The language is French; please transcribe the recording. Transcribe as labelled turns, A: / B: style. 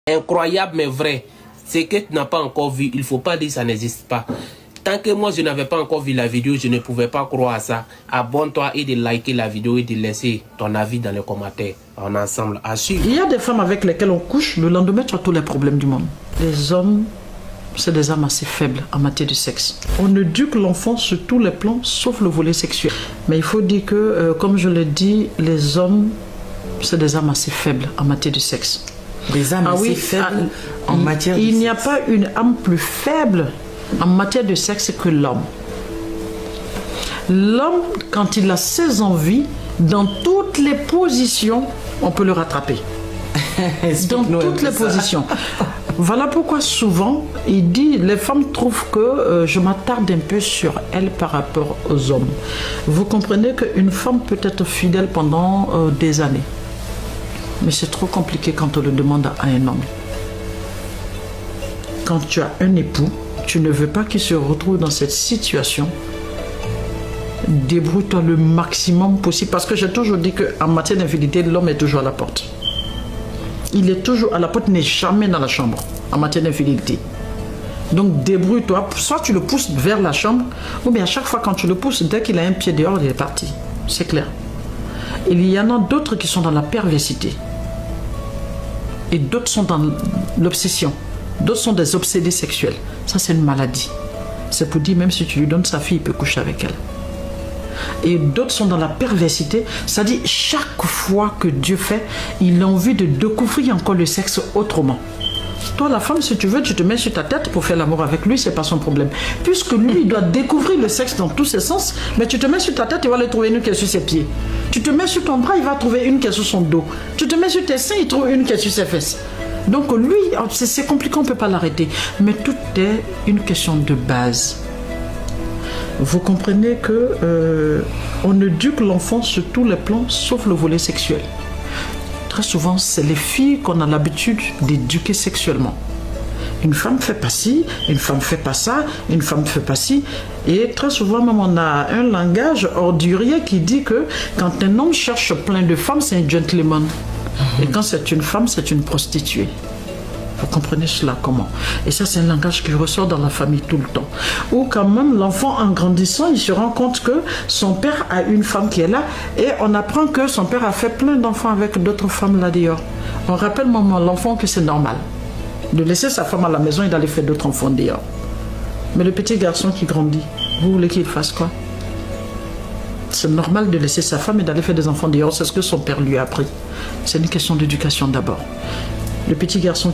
A: incroyable mais vrai. C'est que tu n'as pas encore vu, il ne faut pas dire que ça n'existe pas. Tant que moi je n'avais pas encore vu la vidéo, je ne pouvais pas croire à ça. Abonne-toi et de liker la vidéo et de laisser ton avis dans les commentaires. On est ensemble à suivre.
B: Il y a des femmes avec lesquelles on couche, le lendemain tu as tous les problèmes du monde. Les hommes, c'est des âmes assez faibles en matière de sexe. On éduque l'enfant sur tous les plans, sauf le volet sexuel. Mais il faut dire que, comme je l'ai dit, les hommes, c'est des âmes assez faibles en matière de sexe.
C: Des âmes assez faibles en matière de sexe.
B: Il n'y a pas une âme plus faible en matière de sexe que l'homme. L'homme, quand il a ses envies, dans toutes les positions, on peut le rattraper. Dans toutes les positions. Voilà pourquoi souvent, il dit, les femmes trouvent que je m'attarde un peu sur elles par rapport aux hommes. Vous comprenez qu'une femme peut être fidèle pendant des années. Mais c'est trop compliqué quand on le demande à un homme. Quand tu as un époux, tu ne veux pas qu'il se retrouve dans cette situation. Débrouille-toi le maximum possible. Parce que j'ai toujours dit qu'en matière d'infidélité, l'homme est toujours à la porte. Il est toujours à la porte, il n'est jamais dans la chambre en matière d'infidélité. Donc débrouille-toi. Soit tu le pousses vers la chambre, ou bien à chaque fois quand tu le pousses, dès qu'il a un pied dehors, il est parti. C'est clair. Il y en a d'autres qui sont dans la perversité. Et d'autres sont dans l'obsession. D'autres sont des obsédés sexuels. Ça, c'est une maladie. C'est pour dire, même si tu lui donnes sa fille, il peut coucher avec elle. Et d'autres sont dans la perversité. C'est-à-dire, chaque fois que Dieu fait, il a envie de découvrir encore le sexe autrement. Toi, la femme, si tu veux, tu te mets sur ta tête pour faire l'amour avec lui, c'est pas son problème. Puisque lui, il doit découvrir le sexe dans tous ses sens, mais tu te mets sur ta tête, il va le trouver une qui est sur ses pieds. Tu te mets sur ton bras, il va trouver une qui est sur son dos. Tu te mets sur tes seins, il trouve une qui est sur ses fesses. Donc lui, c'est compliqué, on ne peut pas l'arrêter. Mais tout est une question de base. Vous comprenez que on éduque l'enfant sur tous les plans, sauf le volet sexuel. Très souvent, c'est les filles qu'on a l'habitude d'éduquer sexuellement. Une femme fait pas ci, une femme fait pas ça, une femme fait pas ci. Et très souvent, même on a un langage ordurier qui dit que quand un homme cherche plein de femmes, c'est un gentleman. Et quand c'est une femme, c'est une prostituée. Vous comprenez cela comment? Et ça, c'est un langage qui ressort dans la famille tout le temps. Ou quand même, l'enfant, en grandissant, il se rend compte que son père a une femme qui est là et on apprend que son père a fait plein d'enfants avec d'autres femmes là dehors. On rappelle maman, l'enfant, que c'est normal de laisser sa femme à la maison et d'aller faire d'autres enfants dehors. Mais le petit garçon qui grandit, vous voulez qu'il fasse quoi? C'est normal de laisser sa femme et d'aller faire des enfants dehors. C'est ce que son père lui a appris. C'est une question d'éducation d'abord. Le petit garçon